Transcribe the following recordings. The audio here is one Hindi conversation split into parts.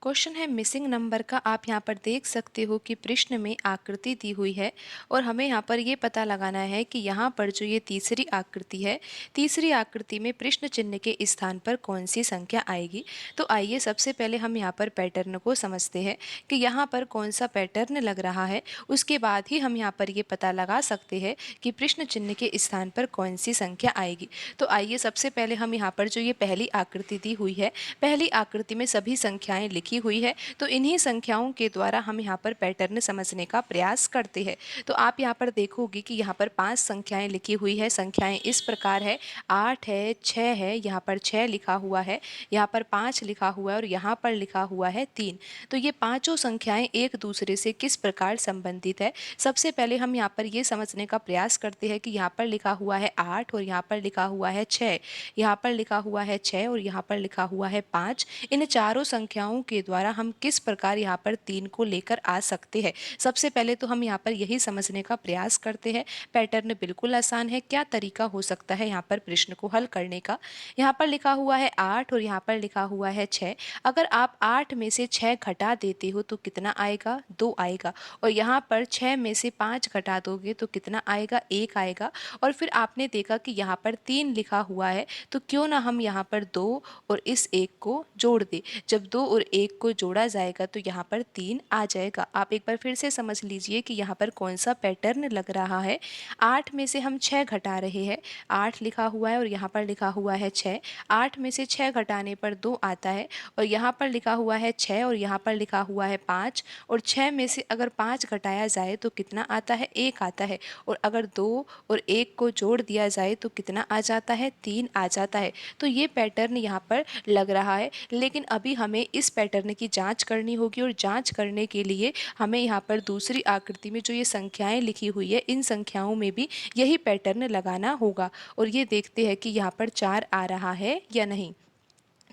क्वेश्चन है मिसिंग नंबर का। आप यहाँ पर देख सकते हो कि प्रश्न में आकृति दी हुई है और हमें यहाँ पर ये पता लगाना है कि यहाँ पर जो ये तीसरी आकृति है, तीसरी आकृति में प्रश्न चिन्ह के स्थान पर कौन सी संख्या आएगी। तो आइए सबसे पहले हम यहाँ पर पैटर्न को समझते हैं कि यहाँ पर कौन सा पैटर्न लग रहा है। उसके बाद ही हम यहाँ पर ये पता लगा सकते हैं कि प्रश्न चिन्ह के स्थान पर कौन सी संख्या आएगी। तो आइए सबसे पहले हम यहाँ पर जो ये पहली आकृति दी हुई है, पहली आकृति में सभी संख्याएं लिखी हुई है। तो इन्हीं संख्याओं के द्वारा हम यहाँ पर पैटर्न समझने का प्रयास करते हैं। तो आप यहाँ पर देखोगे कि यहाँ पर 5 संख्याएं लिखी हुई है। संख्याएं इस प्रकार है, 8 है, 6 है, यहाँ पर 6 लिखा हुआ है, यहाँ पर 5 लिखा हुआ है और यहाँ पर लिखा हुआ है 3। तो ये पांचों संख्याएं एक दूसरे से किस प्रकार संबंधित है, सबसे पहले हम यहाँ पर ये समझने का प्रयास करते हैं कि यहाँ पर लिखा हुआ है 8 और यहाँ पर लिखा हुआ है 6, यहाँ पर लिखा हुआ है 6 और यहाँ पर लिखा हुआ है 5। इन चारों संख्याओं के द्वारा हम किस प्रकार यहाँ पर 3 को लेकर आ सकते हैं, सबसे पहले तो हम यहाँ पर यही समझने का प्रयास करते हैं। पैटर्न बिल्कुल आसान है। क्या तरीका हो सकता है यहाँ पर प्रश्न को हल करने का। यहाँ पर लिखा हुआ है 8 और यहाँ पर लिखा हुआ है 6। अगर आप 8 में से 6 घटा देते हो तो कितना आएगा, 2 आएगा। और यहाँ पर 6 में से 5 घटा दोगे तो कितना आएगा, 1 आएगा। और फिर आपने देखा कि यहाँ पर 3 लिखा हुआ है, तो क्यों ना हम यहाँ पर 2 और इस 1 को जोड़ दे। जब 2 और 1 को जोड़ा जाएगा तो यहाँ पर 3 आ जाएगा। आप एक बार फिर से समझ लीजिए कि यहाँ पर कौन सा पैटर्न लग रहा है। 8 में से हम 6 घटा रहे हैं, 8 लिखा हुआ है और यहाँ पर लिखा हुआ है 6। 8 में से 6 घटाने पर 2 आता है और यहाँ पर लिखा हुआ है 6 और यहाँ पर लिखा हुआ है 5। और 6 में से अगर 5 घटाया जाए तो कितना आता है, 1 आता है। और अगर 2 और 1 को जोड़ दिया जाए तो कितना आ जाता है, 3 आ जाता है। तो ये पैटर्न यहाँ पर लग रहा है। लेकिन अभी हमें इस पैटर्न की जांच करनी होगी और जांच करने के लिए हमें यहाँ पर दूसरी आकृति में जो ये संख्याएं लिखी हुई है, इन संख्याओं में भी यही पैटर्न लगाना होगा। और ये देखते हैं कि यहाँ पर 4 आ रहा है या नहीं।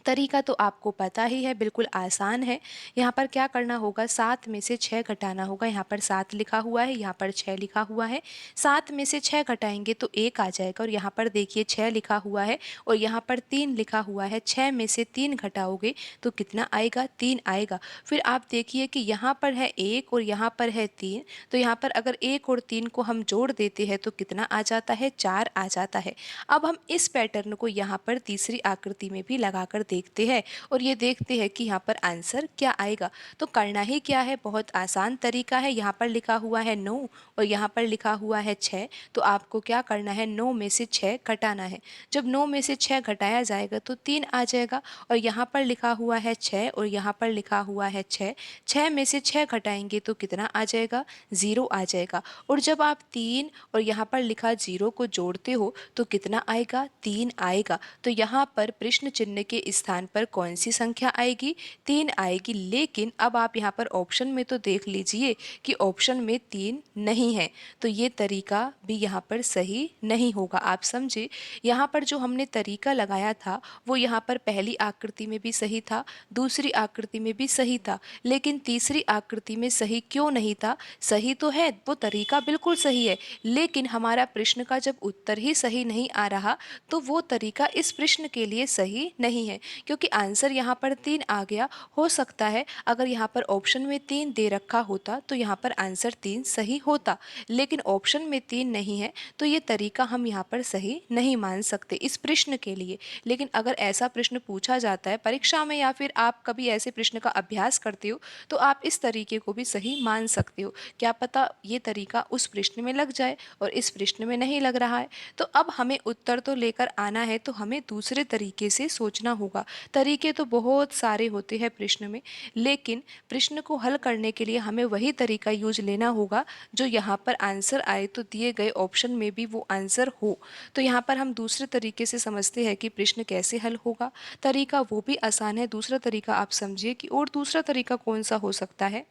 तरीका तो आपको पता ही है, बिल्कुल आसान है। यहाँ पर क्या करना होगा, 7 में से 6 घटाना होगा। यहाँ पर 7 लिखा हुआ है, यहाँ पर 6 लिखा हुआ है। 7 में से 6 घटाएंगे तो 1 आ जाएगा और यहाँ पर देखिए 6 लिखा हुआ है और यहाँ पर 3 लिखा हुआ है। 6 में से 3 घटाओगे तो कितना आएगा, 3 आएगा। फिर आप देखिए कि यहाँ पर है 1 और यहाँ पर है 3। तो यहाँ पर अगर 1 और 3 को हम जोड़ देते हैं तो कितना आ जाता है, 4 आ जाता है। अब हम इस पैटर्न को यहाँ पर तीसरी आकृति में भी लगाकर देखते हैं और ये देखते हैं कि यहाँ पर आंसर क्या आएगा। तो करना ही क्या है, बहुत आसान तरीका है। यहाँ पर लिखा हुआ है 9 और यहाँ पर लिखा हुआ है 6। तो आपको क्या करना है, 9 में से 6 घटाना है। जब 9 में से 6 घटाया जाएगा तो 3 आ जाएगा। और यहाँ पर लिखा हुआ है 6 और यहाँ पर लिखा हुआ है 6। 6 में से 6 घटाएंगे तो कितना आ जाएगा, 0 आ जाएगा। और जब आप 3 और यहाँ पर लिखा 0 को जोड़ते हो तो कितना आएगा, 3 आएगा। तो यहाँ पर प्रश्न चिन्ह के स्थान पर कौन सी संख्या आएगी, 3 आएगी। लेकिन अब आप यहाँ पर ऑप्शन में तो देख लीजिए कि ऑप्शन में 3 नहीं है, तो ये तरीका भी यहाँ पर सही नहीं होगा। आप समझे, यहाँ पर जो हमने तरीका लगाया था वो यहाँ पर पहली आकृति में भी सही था, दूसरी आकृति में भी सही था, लेकिन तीसरी आकृति में सही क्यों नहीं था। सही तो है, वो तरीका बिल्कुल सही है, लेकिन हमारा प्रश्न का जब उत्तर ही सही नहीं आ रहा तो वो तरीका इस प्रश्न के लिए सही नहीं है, क्योंकि आंसर यहाँ पर 3 आ गया। हो सकता है अगर यहाँ पर ऑप्शन में 3 दे रखा होता तो यहाँ पर आंसर 3 सही होता, लेकिन ऑप्शन में 3 नहीं है तो ये तरीका हम यहाँ पर सही नहीं मान सकते इस प्रश्न के लिए। लेकिन अगर ऐसा प्रश्न पूछा जाता है परीक्षा में या फिर आप कभी ऐसे प्रश्न का अभ्यास करते हो तो आप इस तरीके को भी सही मान सकते हो। क्या पता ये तरीका उस प्रश्न में लग जाए और इस प्रश्न में नहीं लग रहा है। तो अब हमें उत्तर तो लेकर आना है, तो हमें दूसरे तरीके से सोचना होगा। तरीके तो बहुत सारे होते हैं प्रश्न में, लेकिन प्रश्न को हल करने के लिए हमें वही तरीका यूज लेना होगा जो यहाँ पर आंसर आए तो दिए गए ऑप्शन में भी वो आंसर हो। तो यहाँ पर हम दूसरे तरीके से समझते हैं कि प्रश्न कैसे हल होगा। तरीका वो भी आसान है, दूसरा तरीका आप समझिए कि और दूसरा तरीका कौन सा हो सकता है।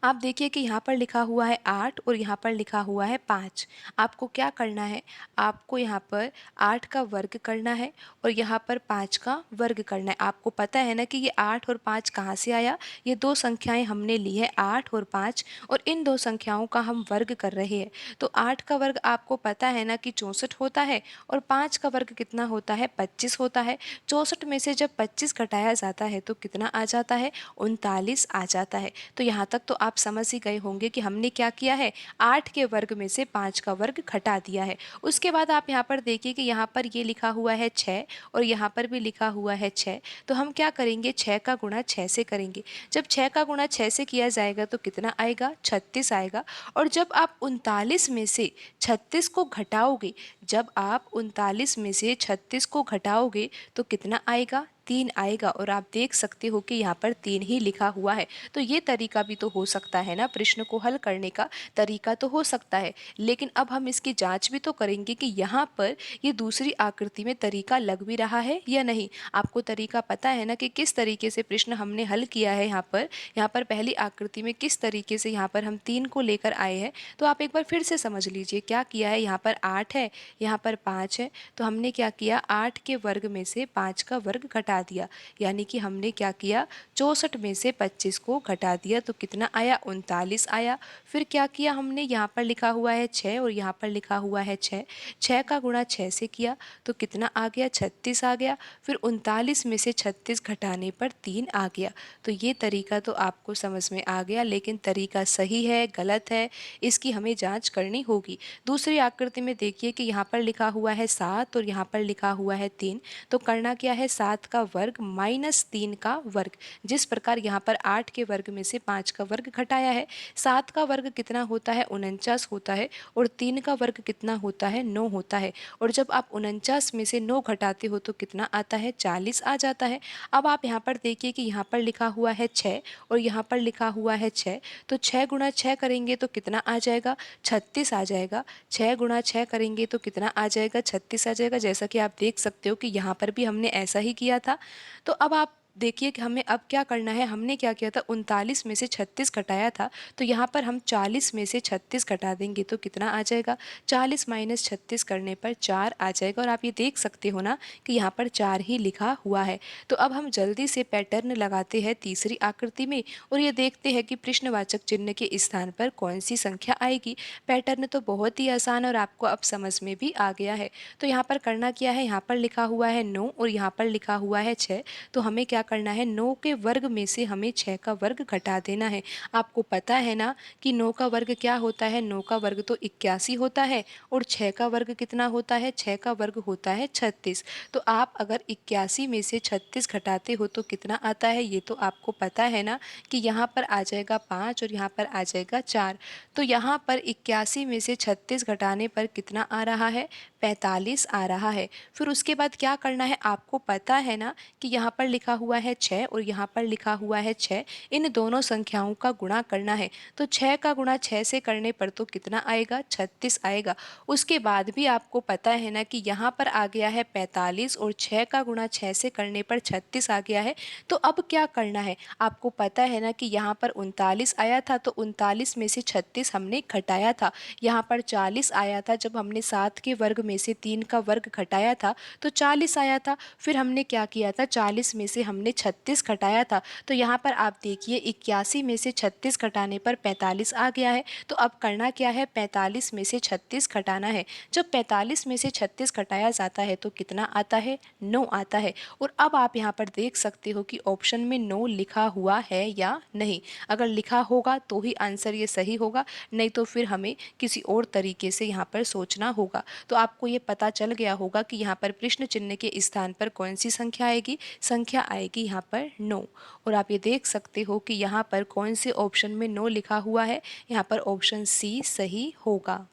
आप देखिए कि यहाँ पर लिखा हुआ है 8 और यहाँ पर लिखा हुआ है 5। आपको क्या करना है? आपको यहाँ पर 8 का वर्ग करना है और यहाँ पर 5 का वर्ग करना है। आपको पता है ना कि ये 8 और 5 कहाँ से आया? ये दो संख्याएं हमने ली है 8 और 5 और इन दो संख्याओं का हम वर्ग कर रहे हैं। तो 8 का वर्ग आपको पता है ना कि 64 होता है और 5 का वर्ग कितना होता है? 25 होता है। 64 में से जब 25 घटाया जाता है तो कितना आ जाता है? 39 आ जाता है। तो यहाँ तक तो आप समझ ही गए होंगे कि हमने क्या किया है, 8 के वर्ग में से 5 का वर्ग घटा दिया है। उसके बाद आप यहाँ पर देखिए कि यहाँ पर ये लिखा हुआ है 6 और यहाँ पर भी लिखा हुआ है 6। तो हम क्या करेंगे, 6 का गुणा 6 से करेंगे। जब 6 का गुणा 6 से किया जाएगा तो कितना आएगा? 36 आएगा। और जब आप 39 में से 36 को घटाओगे, जब आप 39 में से 36 को घटाओगे तो कितना आएगा? 3 आएगा। और आप देख सकते हो कि यहाँ पर 3 ही लिखा हुआ है। तो ये तरीका भी तो हो सकता है ना, प्रश्न को हल करने का तरीका तो हो सकता है। लेकिन अब हम इसकी जांच भी तो करेंगे कि यहाँ पर ये दूसरी आकृति में तरीका लग भी रहा है या नहीं। आपको तरीका पता है ना कि किस तरीके से प्रश्न हमने हल किया है। यहाँ पर पहली आकृति में किस तरीके से यहाँ पर हम 3 को लेकर आए हैं। तो आप एक बार फिर से समझ लीजिए क्या किया है। यहाँ पर 8 है, यहाँ पर 5 है। तो हमने क्या किया, 8 के वर्ग में से 5 का वर्ग घटा दिया। यानी कि हमने क्या किया, 64 में से 25 को घटा दिया तो कितना आया? 39 आया। फिर क्या किया हमने, यहाँ पर लिखा हुआ है 6 और यहाँ पर लिखा हुआ है 6। 6 का गुणा 6 से किया तो कितना आ गया? 36 आ गया। फिर 39 में से 36 घटाने पर 3 आ गया। तो ये तरीका तो आपको समझ में आ गया, लेकिन तरीका सही है गलत है इसकी हमें जांच करनी होगी। दूसरी आकृति में देखिए कि यहाँ पर लिखा हुआ है 7 और यहाँ पर लिखा हुआ है 3। तो करना क्या है, 7 का वर्ग माइनस 3 का वर्ग। जिस प्रकार यहाँ पर 8 के वर्ग में से 5 का वर्ग घटाया है, 7 का वर्ग कितना होता है? 49 होता है। और 3 का वर्ग कितना होता है? 9 होता है। और जब आप 49 में से 9 घटाते हो तो कितना आता है? 40 आ जाता है। अब आप यहाँ पर देखिए कि यहाँ पर लिखा हुआ है 6 और यहाँ पर लिखा हुआ है 6। तो 6 गुणा 6 करेंगे तो कितना आ जाएगा? 36 आ जाएगा। 6 गुणा 6 करेंगे तो कितना आ जाएगा? 36 आ जाएगा। जैसा कि आप देख सकते हो कि यहाँ पर भी हमने ऐसा ही किया था। तो अब आप देखिए कि हमें अब क्या करना है। हमने क्या किया था, 39 में से 36 घटाया था। तो यहाँ पर हम 40 में से 36 घटा देंगे तो कितना आ जाएगा? 40 माइनस 36 करने पर 4 आ जाएगा। और आप ये देख सकते हो ना कि यहाँ पर 4 ही लिखा हुआ है। तो अब हम जल्दी से पैटर्न लगाते हैं तीसरी आकृति में और ये देखते हैं कि प्रश्नवाचक चिन्ह के स्थान पर कौन सी संख्या आएगी। पैटर्न तो बहुत ही आसान और आपको अब समझ में भी आ गया है। तो यहाँ पर करना क्या है, यहाँ पर लिखा हुआ है 9 और यहाँ पर लिखा हुआ है 6। तो हमें क्या करना है, 9 के वर्ग में से हमें 6 का वर्ग घटा देना है। आपको पता है ना कि 9 का वर्ग क्या होता है? 9 का वर्ग तो 81 होता है। और 6 का वर्ग कितना होता है? 6 का वर्ग होता है 36। तो आप अगर 81 में से 36 घटाते हो तो कितना आता है? ये तो आपको पता है ना कि यहाँ पर आ जाएगा 5 और यहाँ पर आ जाएगा 4। तो यहाँ पर 81 में से 36 घटाने पर कितना आ रहा है? 45 आ रहा है। फिर उसके बाद क्या करना है, आपको पता है ना कि यहाँ पर लिखा हुआ है 6 और यहाँ पर लिखा हुआ है 6। इन दोनों संख्याओं का गुणा करना है। तो 6 का गुणा 6 से करने पर तो कितना आएगा? 36 आएगा। उसके बाद भी आपको पता है ना कि यहाँ पर आ गया है 45 और 6 का गुणा 6 से करने पर 36 आ गया है। तो अब क्या करना है, आपको पता है ना कि यहाँ पर 39 आया था तो 39 में से 36 हमने घटाया था। यहाँ पर 40 आया था जब हमने 7 के वर्ग में से 3 का वर्ग घटाया था तो 40 आया था। फिर हमने क्या किया था, 40 में से हमने 36 घटाया था। तो यहाँ पर आप देखिए 81 में से 36 घटाने पर 45 आ गया है। तो अब करना क्या है, 45 में से 36 घटाना है। जब 45 में से 36 घटाया जाता है तो कितना आता है? 9 आता है। और अब आप यहाँ पर देख सकते हो कि ऑप्शन में 9 लिखा हुआ है या नहीं। अगर लिखा होगा तो ही आंसर ये सही होगा, नहीं तो फिर हमें किसी और तरीके से यहाँ पर सोचना होगा। तो आपको ये पता चल गया होगा कि यहाँ पर प्रश्न चिन्ह के स्थान पर कौन सी संख्या आएगी। संख्या आएगी यहाँ पर 9। और आप ये देख सकते हो कि यहाँ पर कौन से ऑप्शन में 9 लिखा हुआ है। यहाँ पर ऑप्शन सी सही होगा।